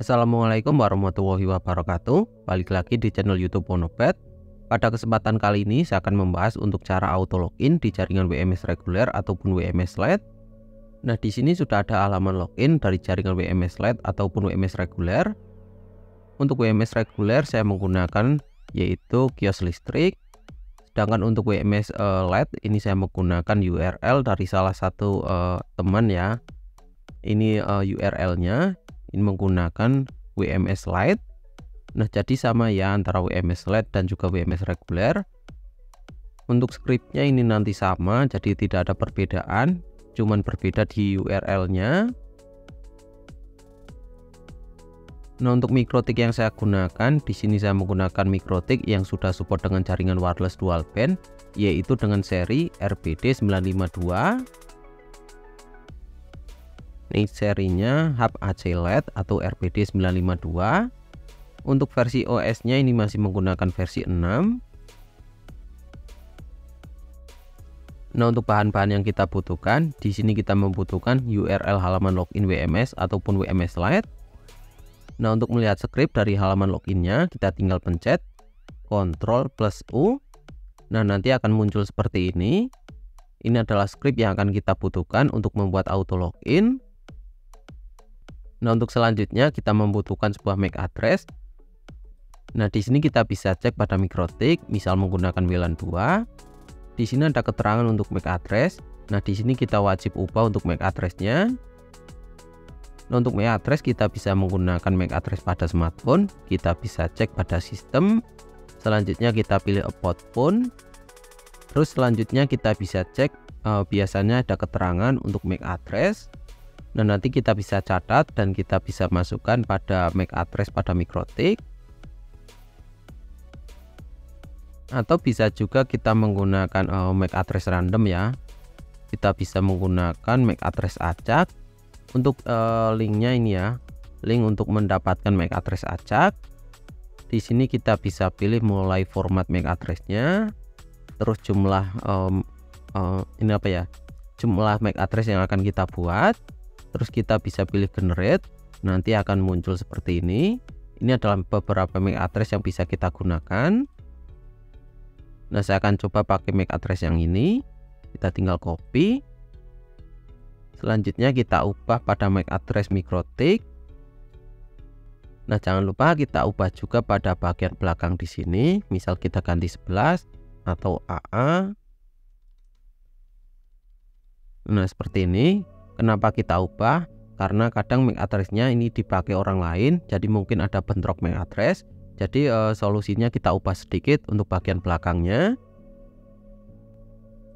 Assalamualaikum warahmatullahi wabarakatuh. Balik lagi di channel YouTube Monopet. Pada kesempatan kali ini saya akan membahas untuk cara auto login di jaringan WMS reguler ataupun WMS Lite. Nah, di sini sudah ada halaman login dari jaringan WMS Lite ataupun WMS reguler. Untuk WMS reguler saya menggunakan yaitu kios listrik. Sedangkan untuk WMS Lite ini saya menggunakan URL dari salah satu teman ya. Ini URL-nya ini menggunakan WMS Lite. Nah, jadi sama ya antara WMS Lite dan juga WMS reguler. Untuk scriptnya ini nanti sama, jadi tidak ada perbedaan, cuman berbeda di URL-nya. Nah, untuk MikroTik yang saya gunakan, di sini saya menggunakan MikroTik yang sudah support dengan jaringan wireless dual band, yaitu dengan seri RBD952. Ini serinya Hub AC LED atau RBD952. Untuk versi OS-nya ini masih menggunakan versi 6. Nah, untuk bahan-bahan yang kita butuhkan, di sini kita membutuhkan URL halaman login WMS ataupun WMS Lite. Nah, untuk melihat script dari halaman loginnya, kita tinggal pencet Ctrl+U. Nah, nanti akan muncul seperti ini. Ini adalah script yang akan kita butuhkan untuk membuat auto login. Nah, untuk selanjutnya kita membutuhkan sebuah MAC address. Nah, di sini kita bisa cek pada MikroTik, misal menggunakan WLAN 2. Di sini ada keterangan untuk MAC address. Nah, di sini kita wajib ubah untuk MAC address-nya. Nah, untuk MAC address kita bisa menggunakan MAC address pada smartphone. Kita bisa cek pada sistem. Selanjutnya kita pilih about phone. Terus selanjutnya kita bisa cek biasanya ada keterangan untuk MAC address. Nah, nanti kita bisa catat dan kita bisa masukkan pada MAC address pada MikroTik. Atau bisa juga kita menggunakan MAC address random ya. Kita bisa menggunakan MAC address acak. Untuk linknya ini ya, link untuk mendapatkan MAC address acak. Di sini kita bisa pilih mulai format MAC address-nya, terus jumlah ini apa ya? Jumlah MAC address yang akan kita buat. Terus kita bisa pilih generate, nanti akan muncul seperti ini. Ini adalah beberapa MAC address yang bisa kita gunakan. Nah, saya akan coba pakai MAC address yang ini. Kita tinggal copy. Selanjutnya kita ubah pada MAC address MikroTik. Nah, jangan lupa kita ubah juga pada bagian belakang di sini. Misal kita ganti 11 atau AA. Nah, seperti ini. Kenapa kita ubah? Karena kadang MAC address-nya ini dipakai orang lain, jadi mungkin ada bentrok MAC address. Jadi solusinya kita ubah sedikit untuk bagian belakangnya.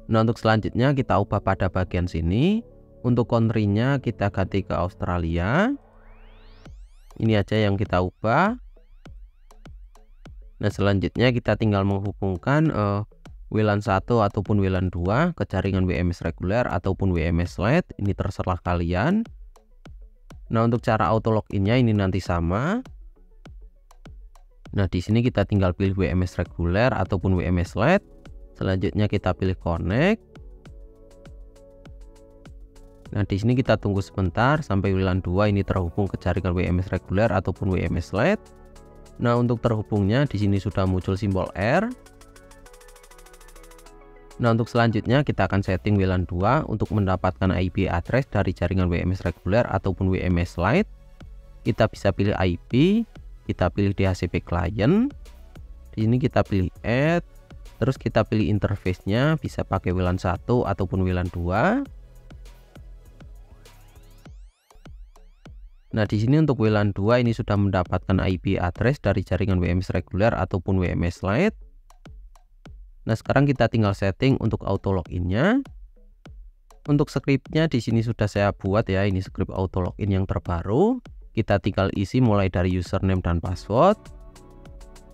Nah, untuk selanjutnya kita ubah pada bagian sini. Untuk country-nya kita ganti ke Australia. Ini aja yang kita ubah. Nah, selanjutnya kita tinggal menghubungkan WLAN 1 ataupun WLAN 2 ke jaringan WMS reguler ataupun WMS Lite, ini terserah kalian. Nah, untuk cara auto login-nya ini nanti sama. Nah, di sini kita tinggal pilih WMS reguler ataupun WMS Lite. Selanjutnya kita pilih connect. Nah, di sini kita tunggu sebentar sampai WLAN 2 ini terhubung ke jaringan WMS reguler ataupun WMS Lite. Nah, untuk terhubungnya di sini sudah muncul simbol R. Nah, untuk selanjutnya kita akan setting WLAN 2 untuk mendapatkan IP address dari jaringan WMS reguler ataupun WMS Lite. Kita bisa pilih IP, kita pilih DHCP client. Di sini kita pilih add, terus kita pilih interface-nya bisa pakai WLAN 1 ataupun WLAN 2. Nah, di sini untuk WLAN 2 ini sudah mendapatkan IP address dari jaringan WMS reguler ataupun WMS Lite. Nah, sekarang kita tinggal setting untuk auto login-nya. Untuk scriptnya di sini sudah saya buat ya, ini script auto login yang terbaru. Kita tinggal isi mulai dari username dan password.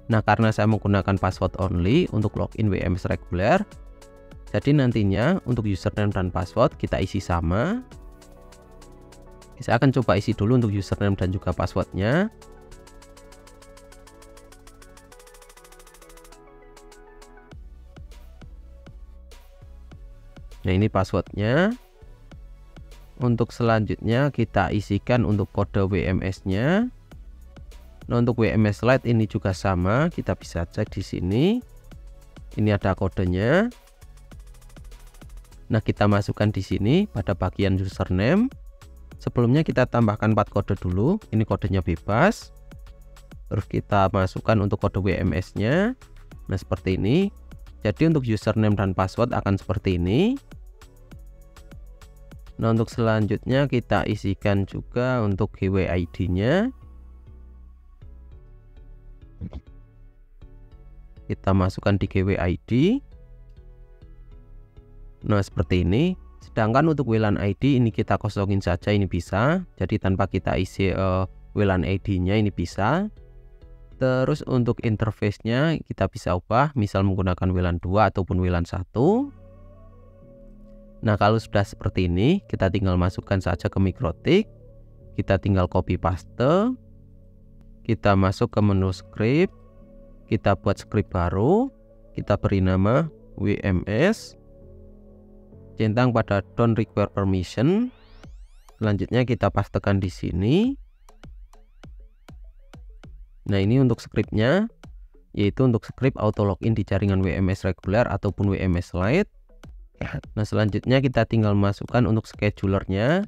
Nah, karena saya menggunakan password only untuk login WMS reguler, jadi nantinya untuk username dan password kita isi sama. Saya akan coba isi dulu untuk username dan juga passwordnya. Nah, ini passwordnya. Untuk selanjutnya kita isikan untuk kode WMS-nya. Nah, untuk WMS Lite ini juga sama, kita bisa cek di sini. Ini ada kodenya. Nah, kita masukkan di sini pada bagian username. Sebelumnya kita tambahkan 4 kode dulu. Ini kodenya bebas. Terus kita masukkan untuk kode WMS-nya. Nah, seperti ini. Jadi untuk username dan password akan seperti ini. Nah, untuk selanjutnya kita isikan juga untuk GWID-nya. Kita masukkan di GWID. Nah, seperti ini. Sedangkan untuk WLAN ID ini kita kosongin saja, ini bisa. Jadi tanpa kita isi WLAN ID-nya ini bisa. Terus untuk interface-nya kita bisa ubah, misal menggunakan WLAN 2 ataupun WLAN 1. Nah, kalau sudah seperti ini, kita tinggal masukkan saja ke MikroTik. Kita tinggal copy paste. Kita masuk ke menu script. Kita buat script baru, kita beri nama WMS, centang pada don't require permission. Selanjutnya kita pastekan di sini. Nah, ini untuk scriptnya, yaitu untuk script auto login di jaringan WMS reguler ataupun WMS Lite. Nah, selanjutnya kita tinggal masukkan untuk schedulernya.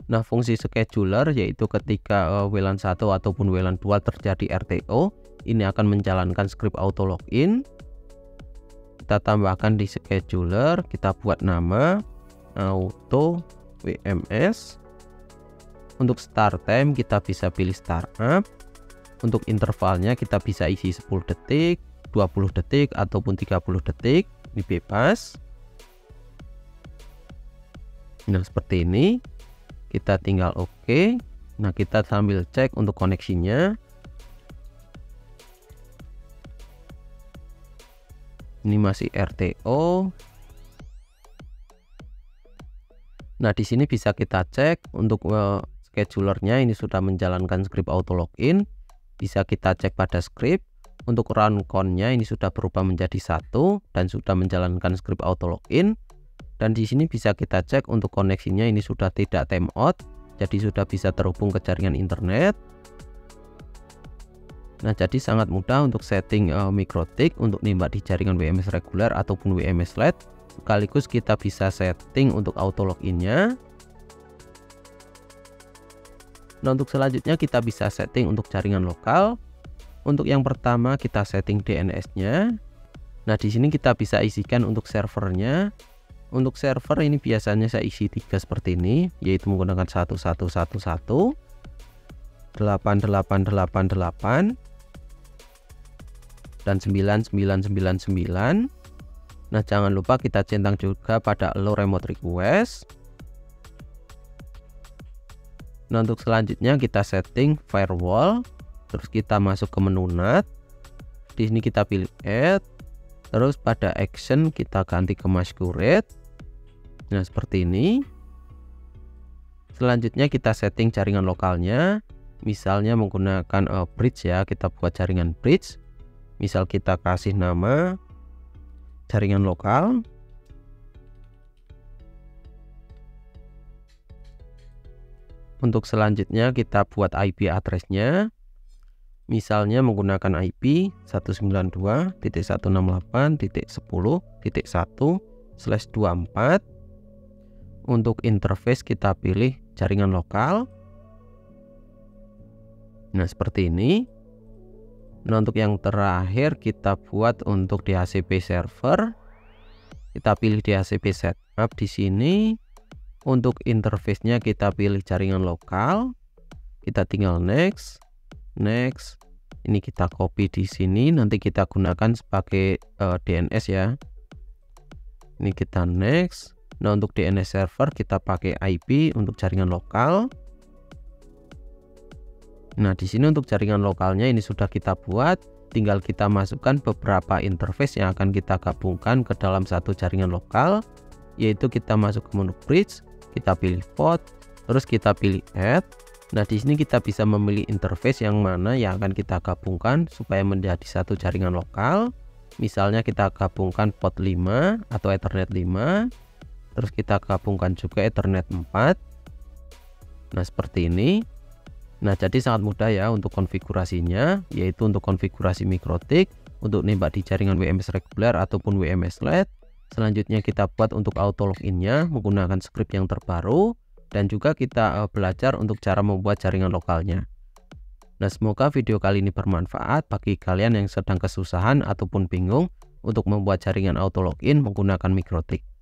Nah, fungsi scheduler yaitu ketika WLAN 1 ataupun WLAN 2 terjadi RTO, ini akan menjalankan script auto login. Kita tambahkan di scheduler, kita buat nama auto WMS. Untuk start time kita bisa pilih startup. Untuk intervalnya kita bisa isi 10 detik, 20 detik ataupun 30 detik, ini bebas. Nah, seperti ini. Kita tinggal oke. Nah, kita sambil cek untuk koneksinya. Ini masih RTO. Nah, di sini bisa kita cek untuk schedulernya ini sudah menjalankan script auto login. Bisa kita cek pada script. Untuk run count-nya ini sudah berubah menjadi 1 dan sudah menjalankan script auto login. Dan di sini bisa kita cek untuk koneksinya ini sudah tidak timeout, jadi sudah bisa terhubung ke jaringan internet. Nah, jadi sangat mudah untuk setting MikroTik untuk nembak di jaringan WMS reguler ataupun WMS Lite. Sekaligus kita bisa setting untuk auto loginnya. Nah, untuk selanjutnya kita bisa setting untuk jaringan lokal. Untuk yang pertama kita setting DNS-nya. Nah, di sini kita bisa isikan untuk servernya. Untuk server ini biasanya saya isi 3 seperti ini, yaitu menggunakan 1111, 8888, dan 9999. Nah, jangan lupa kita centang juga pada allow remote request. Nah, untuk selanjutnya kita setting firewall, terus kita masuk ke menu NAT. Di sini kita pilih add. Terus pada action kita ganti ke masquerade. Nah, seperti ini. Selanjutnya kita setting jaringan lokalnya. Misalnya menggunakan bridge ya, kita buat jaringan bridge. Misal kita kasih nama jaringan lokal. Untuk selanjutnya kita buat IP address-nya. Misalnya menggunakan IP 192.168.10.1/24. Untuk interface kita pilih jaringan lokal. Nah, seperti ini. Nah, untuk yang terakhir kita buat untuk DHCP server. Kita pilih DHCP setup di sini. Untuk interface-nya kita pilih jaringan lokal. Kita tinggal next. Next, ini kita copy di sini, nanti kita gunakan sebagai DNS ya. Ini kita next. Nah, untuk DNS server kita pakai IP untuk jaringan lokal. Nah, di sini untuk jaringan lokalnya ini sudah kita buat, tinggal kita masukkan beberapa interface yang akan kita gabungkan ke dalam satu jaringan lokal, yaitu kita masuk ke menu bridge, kita pilih port, terus kita pilih add. Nah, di sini kita bisa memilih interface yang mana yang akan kita gabungkan supaya menjadi satu jaringan lokal. Misalnya kita gabungkan port 5 atau Ethernet 5. Terus kita gabungkan juga Ethernet 4. Nah, seperti ini. Nah, jadi sangat mudah ya untuk konfigurasinya, yaitu untuk konfigurasi MikroTik, untuk nembak di jaringan WMS reguler ataupun WMS LED. Selanjutnya kita buat untuk auto loginnya menggunakan script yang terbaru, dan juga kita belajar untuk cara membuat jaringan lokalnya. Nah, semoga video kali ini bermanfaat bagi kalian yang sedang kesusahan ataupun bingung untuk membuat jaringan auto login menggunakan MikroTik.